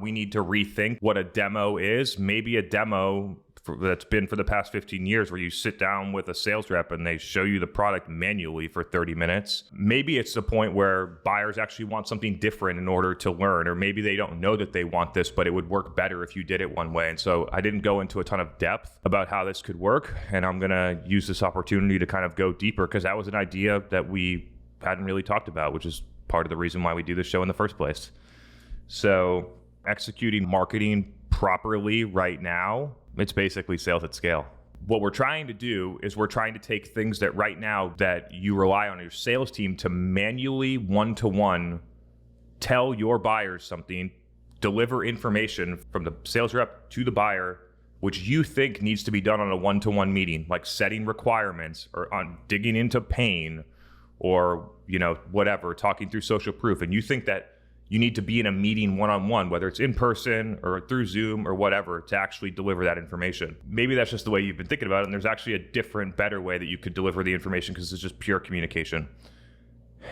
we need to rethink what a demo is. Maybe a demo that's been for the past 15 years where you sit down with a sales rep and they show you the product manually for 30 minutes. Maybe it's the point where buyers actually want something different in order to learn, or maybe they don't know that they want this, but it would work better if you did it one way. And so I didn't go into a ton of depth about how this could work. And I'm going to use this opportunity to kind of go deeper because that was an idea that we hadn't really talked about, which is part of the reason why we do this show in the first place. So executing marketing properly right now, it's basically sales at scale. What we're trying to do is we're trying to take things that right now that you rely on your sales team to manually one-to-one tell your buyers something, deliver information from the sales rep to the buyer, which you think needs to be done on a one-to-one meeting, like setting requirements or on digging into pain or, whatever, talking through social proof. And you think that you need to be in a meeting one-on-one, whether it's in person or through Zoom or whatever, to actually deliver that information. Maybe that's just the way you've been thinking about it, and there's actually a different, better way that you could deliver the information because it's just pure communication.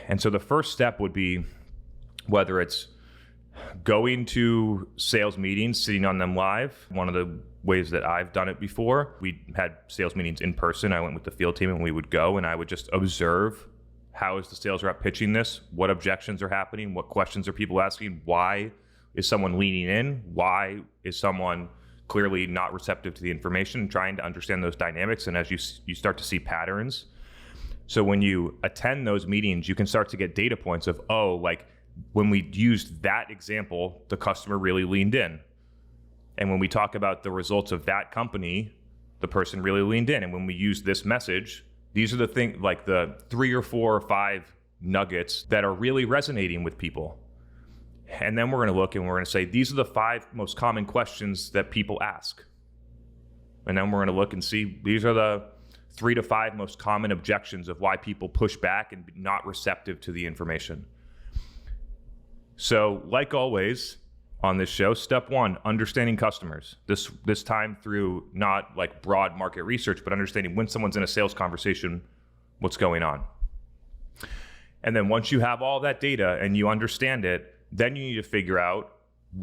And so the first step would be, whether it's going to sales meetings, sitting on them live. One of the ways that I've done it before, we had sales meetings in person. I went with the field team and we would go and I would just observe, how is the sales rep pitching this? What objections are happening? What questions are people asking? Why is someone leaning in? Why is someone clearly not receptive to the information? Trying to understand those dynamics. And as you start to see patterns. So when you attend those meetings, you can start to get data points of, when we used that example, the customer really leaned in. And when we talk about the results of that company, the person really leaned in. And when we use this message, these are the things, like the 3 or 4 or 5 nuggets that are really resonating with people. And then we're going to look and we're going to say, these are the 5 most common questions that people ask. And then we're going to look and see, these are the 3 to 5 most common objections of why people push back and not receptive to the information. So like always on this show, step 1, understanding customers. This time through not like broad market research, but understanding when someone's in a sales conversation, what's going on. And then once you have all that data and you understand it, then you need to figure out,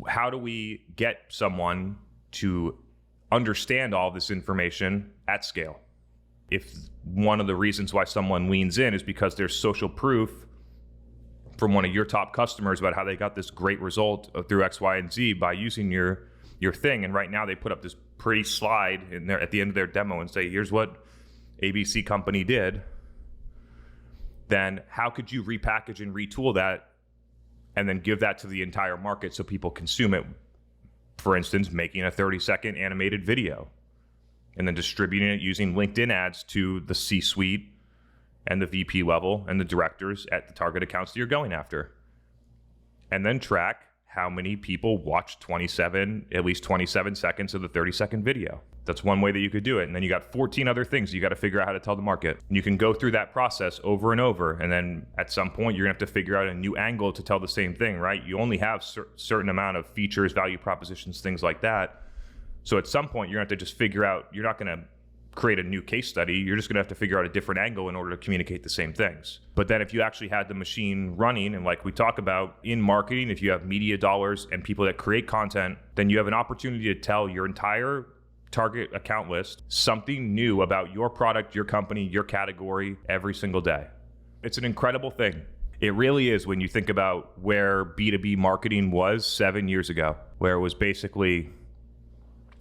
how do we get someone to understand all this information at scale? If one of the reasons why someone leans in is because there's social proof from one of your top customers about how they got this great result through X, Y, and Z by using your thing. And right now they put up this pretty slide in there at the end of their demo and say, here's what ABC company did. Then how could you repackage and retool that and then give that to the entire market so people consume it? For instance, making a 30-second animated video and then distributing it using LinkedIn ads to the C-suite and the VP level and the directors at the target accounts that you're going after. And then track how many people watched at least 27 seconds of the 30-second video. That's one way that you could do it. And then you got 14 other things you got to figure out how to tell the market. And you can go through that process over and over. And then at some point, you're gonna have to figure out a new angle to tell the same thing, right? You only have certain amount of features, value propositions, things like that. So at some point, you're gonna have to just figure out, you're not gonna create a new case study. You're just going to have to figure out a different angle in order to communicate the same things. But then if you actually had the machine running, and like we talk about in marketing, if you have media dollars and people that create content, then you have an opportunity to tell your entire target account list something new about your product, your company, your category every single day. It's an incredible thing. It really is when you think about where B2B marketing was 7 years ago, where it was basically,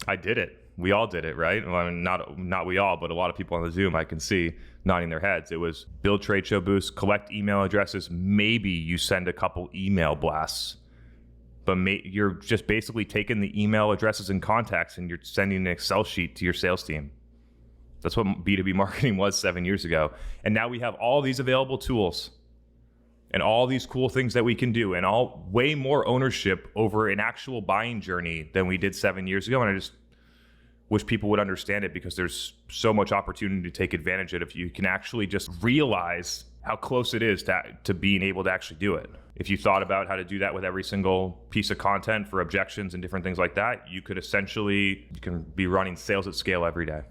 I did it. We all did it, right? Well, I mean, not we all, but a lot of people on the Zoom I can see nodding their heads. It was build trade show booths, collect email addresses. Maybe you send a couple email blasts, but you're just basically taking the email addresses and contacts and you're sending an Excel sheet to your sales team. That's what B2B marketing was 7 years ago. And now we have all these available tools and all these cool things that we can do and all way more ownership over an actual buying journey than we did 7 years ago. And I just wish people would understand it because there's so much opportunity to take advantage of it if you can actually just realize how close it is to being able to actually do it. If you thought about how to do that with every single piece of content for objections and different things like that, you can be running sales at scale every day.